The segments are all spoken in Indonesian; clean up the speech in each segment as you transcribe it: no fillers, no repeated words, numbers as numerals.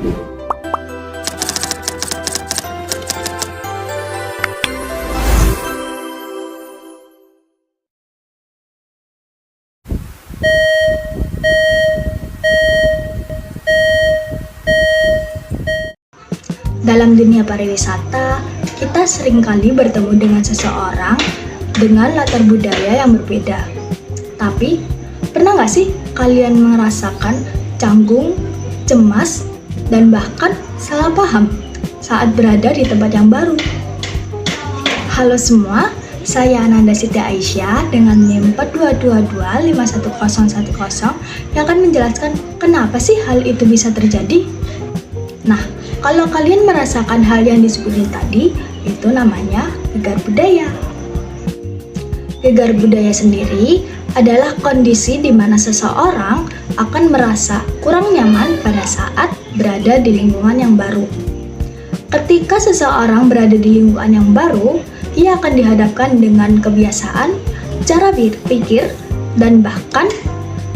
Dalam dunia pariwisata, kita seringkali bertemu dengan seseorang dengan latar budaya yang berbeda. Tapi, pernah nggak sih kalian merasakan canggung, cemas, dan bahkan salah paham saat berada di tempat yang baru? Halo semua, saya Ananda Siti Aisyah dengan NIM 4222511010 yang akan menjelaskan kenapa sih hal itu bisa terjadi. Nah, kalau kalian merasakan hal yang disebutin tadi, itu namanya gegar budaya. Gegar budaya sendiri adalah kondisi di mana seseorang akan merasa kurang nyaman pada saat berada di lingkungan yang baru. Ketika seseorang berada di lingkungan yang baru, ia akan dihadapkan dengan kebiasaan, cara berpikir, dan bahkan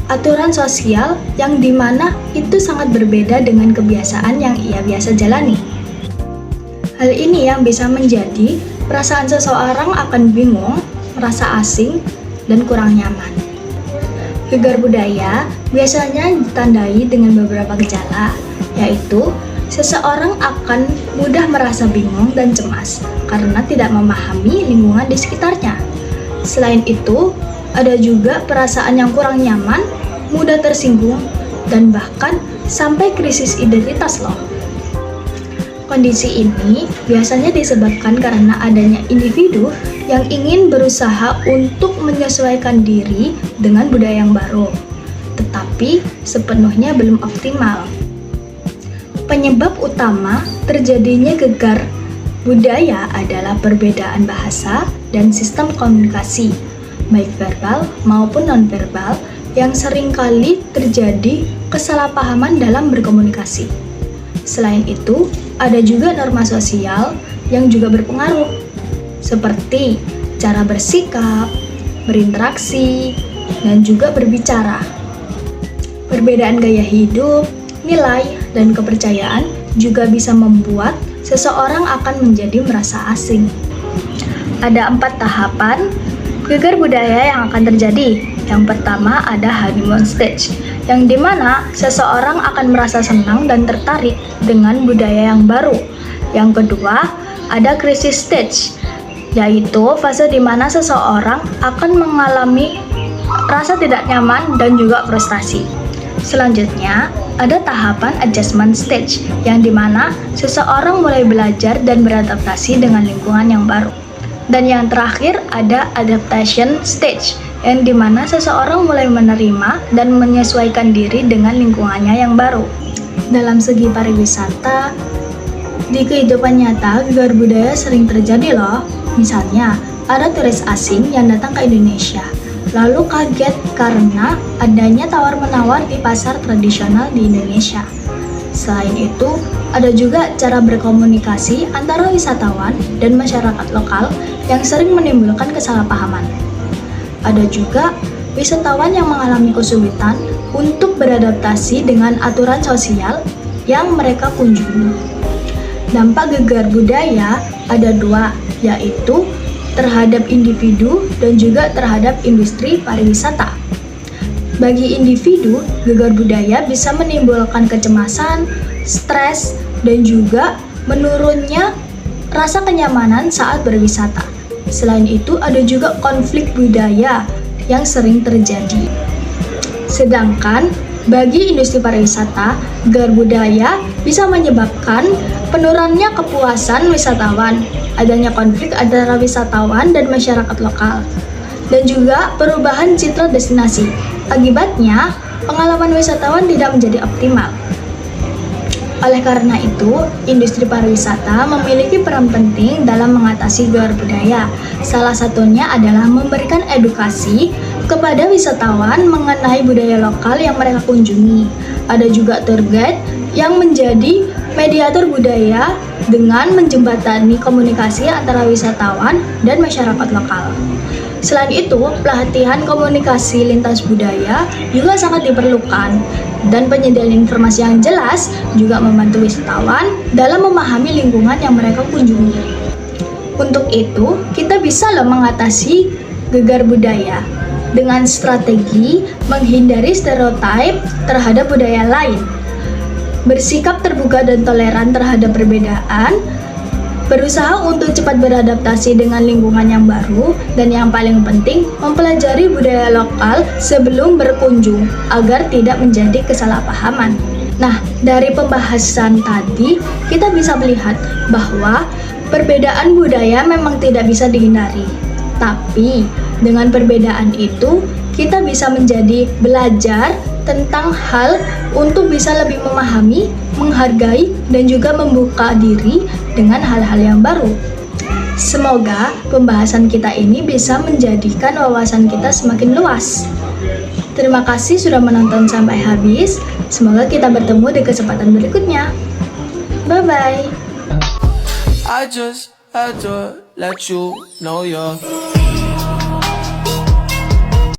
aturan sosial yang dimana itu sangat berbeda dengan kebiasaan yang ia biasa jalani. Hal ini yang bisa menjadi perasaan seseorang akan bingung, merasa asing, dan kurang nyaman. Gegar budaya biasanya ditandai dengan beberapa gejala, yaitu seseorang akan mudah merasa bingung dan cemas karena tidak memahami lingkungan di sekitarnya. Selain itu, ada juga perasaan yang kurang nyaman, mudah tersinggung, dan bahkan sampai krisis identitas loh. Kondisi ini biasanya disebabkan karena adanya individu yang ingin berusaha untuk menyesuaikan diri dengan budaya yang baru, tetapi sepenuhnya belum optimal. Penyebab utama terjadinya gegar budaya adalah perbedaan bahasa dan sistem komunikasi, baik verbal maupun non-verbal, yang seringkali terjadi kesalahpahaman dalam berkomunikasi. Selain itu, ada juga norma sosial yang juga berpengaruh, seperti cara bersikap, berinteraksi, dan juga berbicara. Perbedaan gaya hidup, nilai, dan kepercayaan juga bisa membuat seseorang akan menjadi merasa asing. Ada 4 tahapan gegar budaya yang akan terjadi. Yang pertama ada honeymoon stage, yang dimana seseorang akan merasa senang dan tertarik dengan budaya yang baru. Yang kedua ada crisis stage, yaitu fase di mana seseorang akan mengalami rasa tidak nyaman dan juga frustasi. Selanjutnya ada tahapan adjustment stage, yang dimana seseorang mulai belajar dan beradaptasi dengan lingkungan yang baru. Dan yang terakhir ada adaptation stage, yang dimana seseorang mulai menerima dan menyesuaikan diri dengan lingkungannya yang baru. Dalam segi pariwisata, di kehidupan nyata gegar budaya sering terjadi loh. Misalnya, ada turis asing yang datang ke Indonesia, lalu kaget karena adanya tawar-menawar di pasar tradisional di Indonesia. Selain itu, ada juga cara berkomunikasi antara wisatawan dan masyarakat lokal yang sering menimbulkan kesalahpahaman. Ada juga wisatawan yang mengalami kesulitan untuk beradaptasi dengan aturan sosial yang mereka kunjungi. Dampak gegar budaya ada 2, yaitu terhadap individu dan juga terhadap industri pariwisata. Bagi individu, gegar budaya bisa menimbulkan kecemasan, stres, dan juga menurunnya rasa kenyamanan saat berwisata. Selain itu, ada juga konflik budaya yang sering terjadi. Sedangkan bagi industri pariwisata, gegar budaya bisa menyebabkan penurunannya kepuasan wisatawan, adanya konflik antara wisatawan dan masyarakat lokal, dan juga perubahan citra destinasi. Akibatnya, pengalaman wisatawan tidak menjadi optimal. Oleh karena itu, industri pariwisata memiliki peran penting dalam mengatasi gegar budaya. Salah satunya adalah memberikan edukasi kepada wisatawan mengenai budaya lokal yang mereka kunjungi. Ada juga tour guide yang menjadi mediator budaya dengan menjembatani komunikasi antara wisatawan dan masyarakat lokal. Selain itu, pelatihan komunikasi lintas budaya juga sangat diperlukan, dan penyediaan informasi yang jelas juga membantu wisatawan dalam memahami lingkungan yang mereka kunjungi. Untuk itu, kita bisa mengatasi gegar budaya dengan strategi menghindari stereotip terhadap budaya lain, bersikap terbuka dan toleran terhadap perbedaan, berusaha untuk cepat beradaptasi dengan lingkungan yang baru, dan yang paling penting, mempelajari budaya lokal sebelum berkunjung agar tidak menjadi kesalahpahaman. Nah, dari pembahasan tadi, kita bisa melihat bahwa perbedaan budaya memang tidak bisa dihindari. Tapi, dengan perbedaan itu, kita bisa menjadi belajar tentang hal untuk bisa lebih memahami, menghargai, dan juga membuka diri dengan hal-hal yang baru. Semoga pembahasan kita ini bisa menjadikan wawasan kita semakin luas. Terima kasih sudah menonton sampai habis. Semoga kita bertemu di kesempatan berikutnya. Bye-bye. I just had to let you know you're